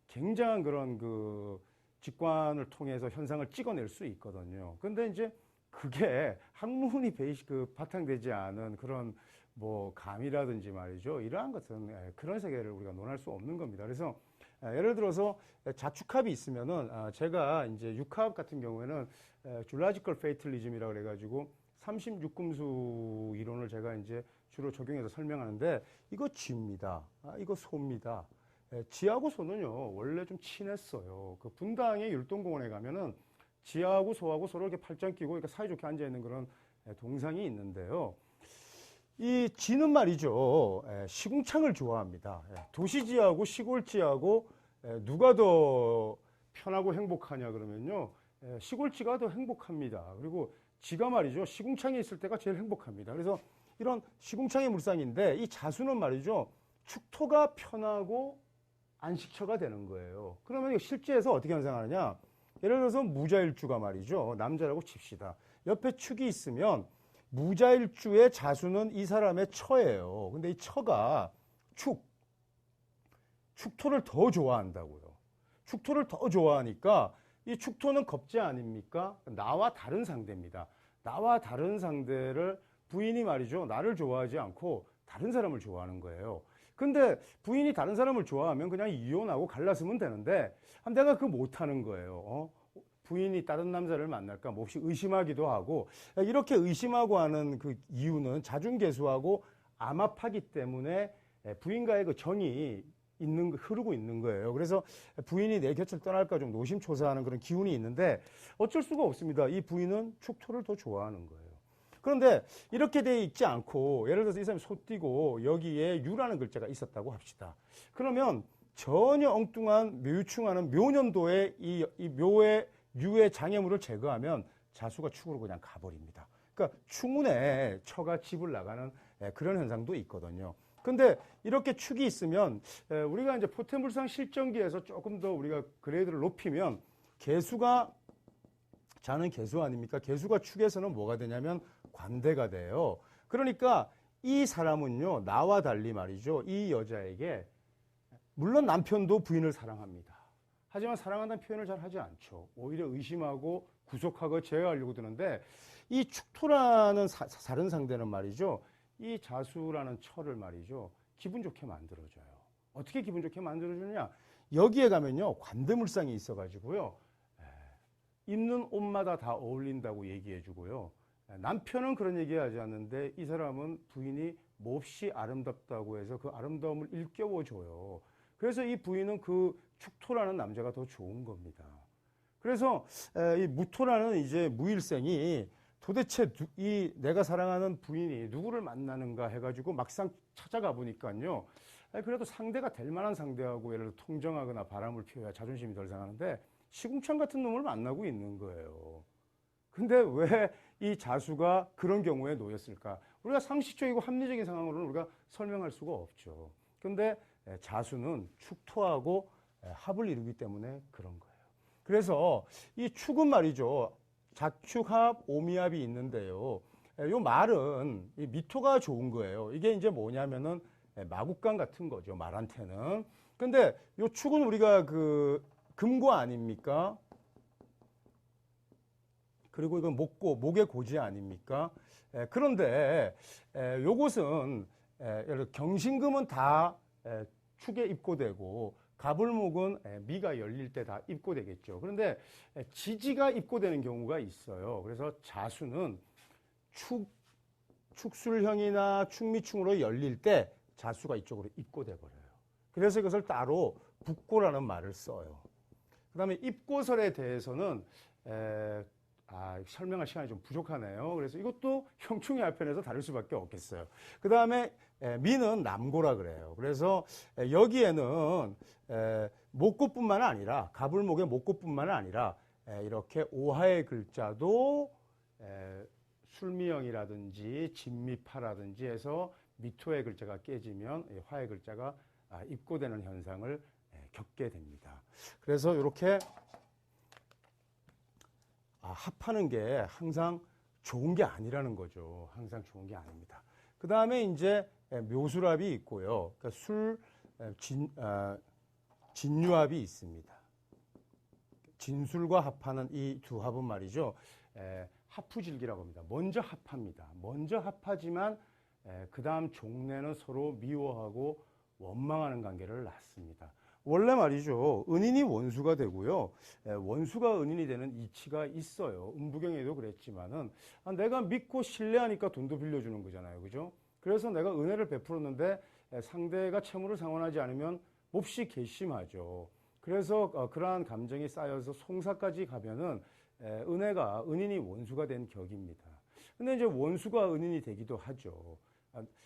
굉장한 그런 그 직관을 통해서 현상을 찍어낼 수 있거든요. 근데 이제 그게 학문이 바탕되지 않은 그런 뭐 감이라든지 말이죠. 이러한 것은 그런 세계를 우리가 논할 수 없는 겁니다. 그래서 예를 들어서 자축합이 있으면은 제가 이제 육합 같은 경우에는 줄라지컬 페이틀리즘이라고 그래가지고 36금수 이론을 제가 이제 주로 적용해서 설명하는데 이거 쥐입니다. 이거 소입니다. 쥐하고 소는요 원래 좀 친했어요. 그 분당의 율동공원에 가면은 쥐하고 소하고 서로 이렇게 팔짱 끼고 이렇게 사이좋게 앉아 있는 그런 동상이 있는데요. 이 쥐는 말이죠. 시궁창을 좋아합니다. 도시쥐하고 시골쥐하고 누가 더 편하고 행복하냐 그러면요. 시골쥐가 더 행복합니다. 그리고 쥐가 말이죠. 시궁창에 있을 때가 제일 행복합니다. 그래서 이런 시궁창의 물상인데 이 자수는 말이죠. 축토가 편하고 안식처가 되는 거예요. 그러면 실제에서 어떻게 현상하느냐? 예를 들어서 무자일주가 말이죠. 남자라고 칩시다. 옆에 축이 있으면 무자일주의 자수는 이 사람의 처예요. 근데 이 처가 축토를 더 좋아한다고요. 축토를 더 좋아하니까 이 축토는 겁제 아닙니까? 나와 다른 상대입니다. 나와 다른 상대를 부인이 말이죠. 나를 좋아하지 않고 다른 사람을 좋아하는 거예요. 근데 부인이 다른 사람을 좋아하면 그냥 이혼하고 갈라서면 되는데 내가 그거 못하는 거예요. 부인이 다른 남자를 만날까 몹시 의심하기도 하고 이렇게 의심하고 하는 그 이유는 자중개수하고 암압하기 때문에 부인과의 그 정이 흐르고 있는 거예요. 그래서 부인이 내 곁을 떠날까 좀 노심초사하는 그런 기운이 있는데 어쩔 수가 없습니다. 이 부인은 축토를 더 좋아하는 거예요. 그런데 이렇게 돼 있지 않고 예를 들어서 이 사람이 소띠고 여기에 유라는 글자가 있었다고 합시다. 그러면 전혀 엉뚱한 묘유충하는 묘년도의 이 묘의 유의 장애물을 제거하면 자수가 축으로 그냥 가버립니다. 그러니까 충운에 처가 집을 나가는 그런 현상도 있거든요. 근데 이렇게 축이 있으면 우리가 이제 포태물상 실정기에서 조금 더 우리가 그레이드를 높이면 개수가 자는 개수 아닙니까? 개수가 축에서는 뭐가 되냐면 관대가 돼요. 그러니까 이 사람은요, 나와 달리 말이죠. 이 여자에게 물론 남편도 부인을 사랑합니다. 하지만 사랑한다는 표현을 잘 하지 않죠. 오히려 의심하고 구속하고 제어하려고 드는데 이 축토라는 다른 상대는 말이죠. 이 자수라는 철을 말이죠. 기분 좋게 만들어줘요. 어떻게 기분 좋게 만들어주느냐? 여기에 가면요. 관대물상이 있어가지고요. 입는 옷마다 다 어울린다고 얘기해주고요. 남편은 그런 얘기하지 않는데 이 사람은 부인이 몹시 아름답다고 해서 그 아름다움을 일깨워줘요. 그래서 이 부인은 그 축토라는 남자가 더 좋은 겁니다. 그래서 이 무토라는 이제 무일생이 도대체 이 내가 사랑하는 부인이 누구를 만나는가 해가지고 막상 찾아가 보니까요. 그래도 상대가 될 만한 상대하고 예를 들어 통정하거나 바람을 피워야 자존심이 덜 상하는데 시궁창 같은 놈을 만나고 있는 거예요. 근데 왜 이 자수가 그런 경우에 놓였을까? 우리가 상식적이고 합리적인 상황으로는 우리가 설명할 수가 없죠. 근데 자수는 축토하고 합을 이루기 때문에 그런 거예요. 그래서 이 축은 말이죠. 자축합, 오미합이 있는데요. 이 말은 이 미토가 좋은 거예요. 이게 이제 뭐냐면은 마국간 같은 거죠. 말한테는. 근데 이 축은 우리가 그 금고 아닙니까? 그리고 이건 목의 고지 아닙니까? 그런데 요것은 경신금은 다 축에 입고되고 가불목은 미가 열릴 때 다 입고되겠죠. 그런데 지지가 입고되는 경우가 있어요. 그래서 자수는 축술형이나 축미충으로 열릴 때 자수가 이쪽으로 입고돼 버려요. 그래서 이것을 따로 북고라는 말을 써요. 그 다음에 입고설에 대해서는 설명할 시간이 좀 부족하네요. 그래서 이것도 형충의 알편에서 다룰 수밖에 없겠어요. 그 다음에 미는 남고라 그래요. 그래서 여기에는 목고뿐만 아니라 가불목의 목고뿐만 아니라 이렇게 오하의 글자도 술미형이라든지 진미파라든지 해서 미토의 글자가 깨지면 화의 글자가 입고되는 현상을 겪게 됩니다. 그래서 이렇게 합하는 게 항상 좋은 게 아니라는 거죠. 항상 좋은 게 아닙니다. 그 다음에 이제 묘술합이 있고요. 그러니까 진유합이 있습니다. 진술과 합하는 이 두 합은 말이죠. 합후질기라고 합니다. 먼저 합합니다. 먼저 합하지만 그 다음 종래는 서로 미워하고 원망하는 관계를 낳습니다. 원래 말이죠. 은인이 원수가 되고요. 원수가 은인이 되는 이치가 있어요. 음부경에도 그랬지만은 내가 믿고 신뢰하니까 돈도 빌려주는 거잖아요. 그죠? 그래서 내가 은혜를 베풀었는데 상대가 채무를 상환하지 않으면 몹시 괘씸하죠. 그래서 그러한 감정이 쌓여서 송사까지 가면은 은혜가 은인이 원수가 된 격입니다. 근데 이제 원수가 은인이 되기도 하죠.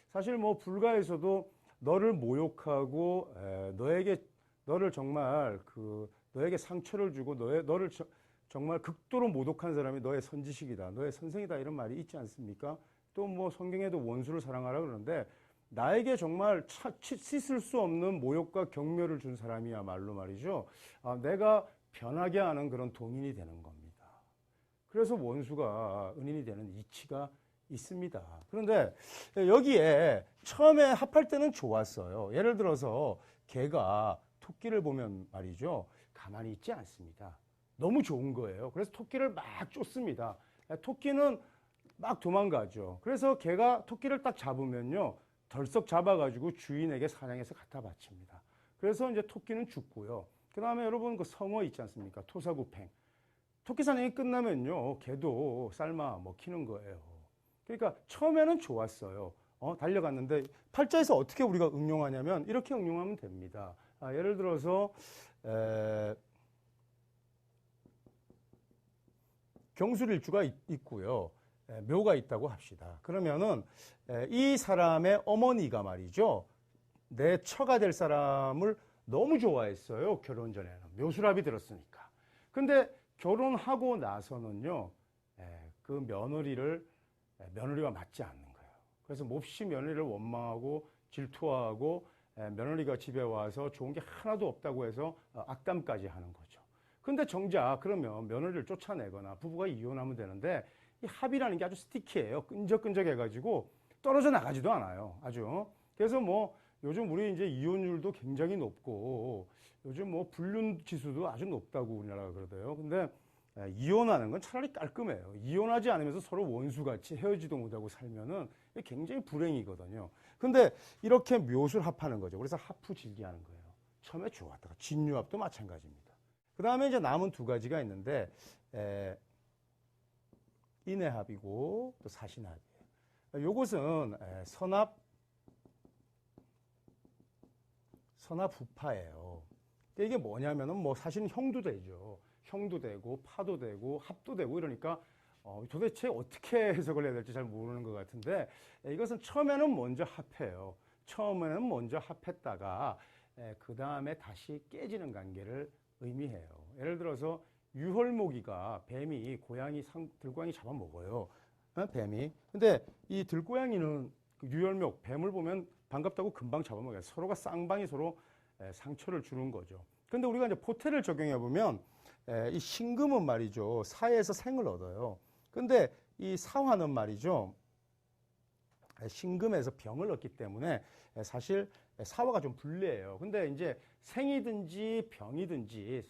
사실 뭐 불가에서도 너를 모욕하고 너를 정말 너에게 상처를 주고 너를 정말 극도로 모독한 사람이 너의 선지식이다, 너의 선생이다 이런 말이 있지 않습니까? 또 뭐 성경에도 원수를 사랑하라 그러는데 나에게 정말 씻을 수 없는 모욕과 경멸을 준 사람이야말로 말이죠. 내가 변하게 하는 그런 동인이 되는 겁니다. 그래서 원수가 은인이 되는 이치가 있습니다. 그런데 여기에 처음에 합할 때는 좋았어요. 예를 들어서 개가 토끼를 보면 말이죠. 가만히 있지 않습니다. 너무 좋은 거예요. 그래서 토끼를 막 쫓습니다. 토끼는 막 도망가죠. 그래서 개가 토끼를 딱 잡으면요. 덜썩 잡아가지고 주인에게 사냥해서 갖다 바칩니다. 그래서 이제 토끼는 죽고요. 그 다음에 여러분 그 성어 있지 않습니까? 토사구팽. 토끼 사냥이 끝나면요. 개도 삶아 먹히는 거예요. 그러니까 처음에는 좋았어요. 달려갔는데 팔자에서 어떻게 우리가 응용하냐면 이렇게 응용하면 됩니다. 예를 들어서 경술일주가 있고요. 묘가 있다고 합시다. 그러면은 이 사람의 어머니가 말이죠. 내 처가 될 사람을 너무 좋아했어요. 결혼 전에는. 묘수랍이 들었으니까. 근데 결혼하고 나서는요. 그 며느리와 맞지 않는 거예요. 그래서 몹시 며느리를 원망하고 질투하고 며느리가 집에 와서 좋은 게 하나도 없다고 해서 악담까지 하는 거죠. 근데 정작 그러면 며느리를 쫓아내거나 부부가 이혼하면 되는데 이 합의라는 게 아주 스티키해요. 끈적끈적해가지고 떨어져 나가지도 않아요. 아주. 그래서 뭐 요즘 우리 이제 이혼율도 굉장히 높고 요즘 뭐 불륜 지수도 아주 높다고 우리나라가 그러대요. 근데 이혼하는 건 차라리 깔끔해요. 이혼하지 않으면서 서로 원수같이 헤어지도 못하고 살면은 굉장히 불행이거든요. 근데 이렇게 묘술 합하는 거죠. 그래서 하프질기하는 거예요. 처음에 좋았다가 진유합도 마찬가지입니다. 그 다음에 이제 남은 두 가지가 있는데 인해합이고 또 사신합이에요. 요것은 선합후파예요. 이게 뭐냐면은 뭐 사실은 형도 되죠. 형도 되고 파도 되고 합도 되고 이러니까 도대체 어떻게 해석을 해야 될지 잘 모르는 것 같은데 이것은 처음에는 먼저 합해요. 처음에는 먼저 합했다가 그 다음에 다시 깨지는 관계를 의미해요. 예를 들어서 유혈모기가 뱀이 들고양이 잡아먹어요. 뱀이. 근데 이 들고양이는 유혈목, 뱀을 보면 반갑다고 금방 잡아먹어요. 서로가 쌍방이 서로 상처를 주는 거죠. 근데 우리가 이제 포테를 적용해 보면 이 신금은 말이죠. 사에서 생을 얻어요. 근데 이 사화는 말이죠. 신금에서 병을 얻기 때문에 사실 사화가 좀 불리해요. 근데 이제 생이든지 병이든지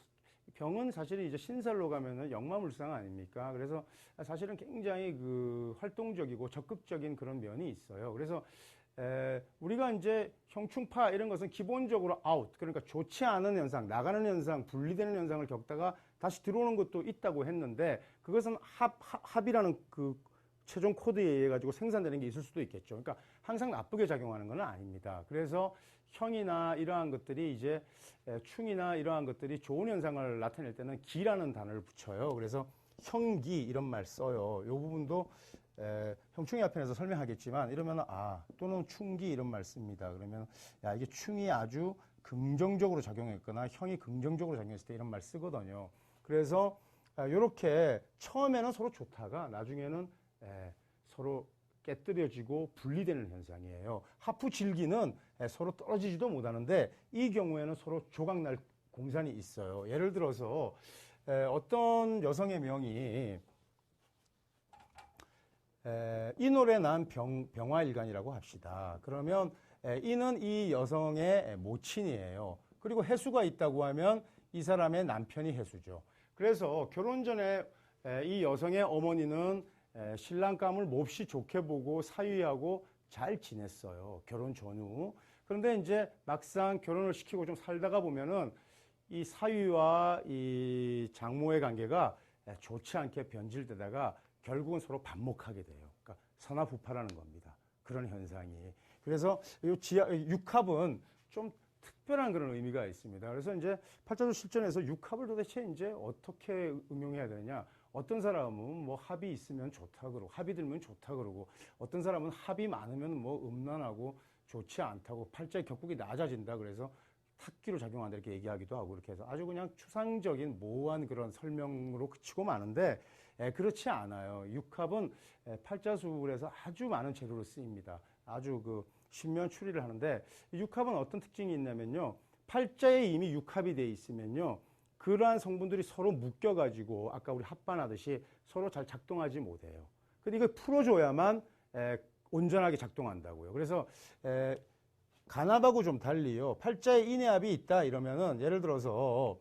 병은 사실 이제 신살로 가면은 역마물상 아닙니까? 그래서 사실은 굉장히 그 활동적이고 적극적인 그런 면이 있어요. 그래서 우리가 이제 형충파 이런 것은 기본적으로 아웃, 그러니까 좋지 않은 현상, 나가는 현상, 분리되는 현상을 겪다가 다시 들어오는 것도 있다고 했는데 그것은 합이라는 그 최종 코드에 의해 가지고 생산되는 게 있을 수도 있겠죠. 그러니까 항상 나쁘게 작용하는 건 아닙니다. 그래서 형이나 이러한 것들이 이제 충이나 이러한 것들이 좋은 현상을 나타낼 때는 기라는 단어를 붙여요. 그래서 형기 이런 말 써요. 이 부분도 형충이 앞에서 설명하겠지만 이러면 또는 충기 이런 말 씁니다. 그러면 이게 충이 아주 긍정적으로 작용했거나 형이 긍정적으로 작용했을 때 이런 말 쓰거든요. 그래서 이렇게 처음에는 서로 좋다가 나중에는 서로 깨뜨려지고 분리되는 현상이에요. 하프질기는 서로 떨어지지도 못하는데 이 경우에는 서로 조각날 공산이 있어요. 예를 들어서 어떤 여성의 명이 인홀에 난 병화일간이라고 합시다. 그러면 이는 이 여성의 모친이에요. 그리고 해수가 있다고 하면 이 사람의 남편이 해수죠. 그래서 결혼 전에 이 여성의 어머니는 신랑감을 몹시 좋게 보고 사위하고 잘 지냈어요. 결혼 전후. 그런데 이제 막상 결혼을 시키고 좀 살다가 보면은 이 사위와 이 장모의 관계가 좋지 않게 변질되다가 결국은 서로 반목하게 돼요. 그러니까 선합후파라는 겁니다. 그런 현상이. 그래서 이 육합은 좀 특별한 그런 의미가 있습니다. 그래서 이제 팔자조 실전에서 육합을 도대체 이제 어떻게 응용해야 되느냐. 어떤 사람은 뭐 합이 있으면 좋다 그러고 합이 들면 좋다 그러고 어떤 사람은 합이 많으면 뭐 음란하고 좋지 않다고 팔자의 격국이 낮아진다 그래서 탁기로 작용한다 이렇게 얘기하기도 하고 이렇게 해서 아주 그냥 추상적인 모호한 그런 설명으로 그치고 마는데 그렇지 않아요. 육합은 팔자술에서 아주 많은 재료로 쓰입니다. 아주 그 신묘한 추리를 하는데 육합은 어떤 특징이 있냐면요. 팔자에 이미 육합이 돼 있으면요. 그러한 성분들이 서로 묶여가지고 아까 우리 합반하듯이 서로 잘 작동하지 못해요. 근데 이걸 풀어줘야만 온전하게 작동한다고요. 그래서 간합하고 좀 달리요. 팔자에 인해합이 있다 이러면은 예를 들어서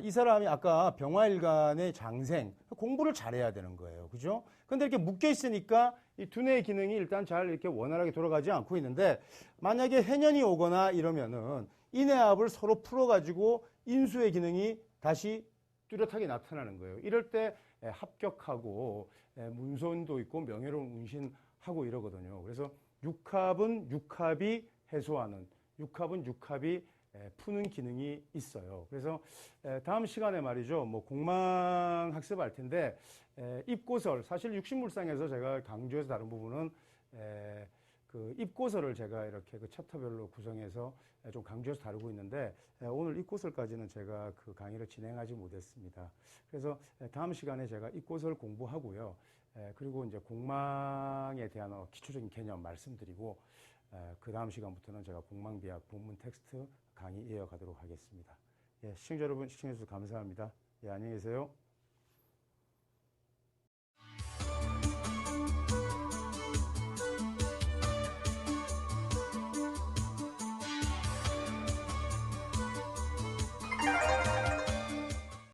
이 사람이 아까 병화일간의 장생 공부를 잘해야 되는 거예요. 그죠? 근데 이렇게 묶여 있으니까 이 두뇌의 기능이 일단 잘 이렇게 원활하게 돌아가지 않고 있는데 만약에 해년이 오거나 이러면은 인해합을 서로 풀어가지고 인수의 기능이 다시 뚜렷하게 나타나는 거예요. 이럴 때 합격하고 문손도 있고 명예로운 운신하고 이러거든요. 그래서 육합은 육합이 해소하는, 육합은 육합이 푸는 기능이 있어요. 그래서 다음 시간에 말이죠. 뭐 공망 학습할 텐데 입고설 사실 육신물상에서 제가 강조해서 다룬 부분은 그 입고설을 제가 이렇게 그 챕터별로 구성해서 좀 강조해서 다루고 있는데 오늘 입고설까지는 제가 그 강의를 진행하지 못했습니다. 그래서 다음 시간에 제가 입고설 공부하고요. 그리고 이제 공망에 대한 기초적인 개념 말씀드리고 그 다음 시간부터는 제가 공망비약 본문 텍스트 강의 이어가도록 하겠습니다. 예, 시청자 여러분 시청해 주셔서 감사합니다. 예, 안녕히 계세요.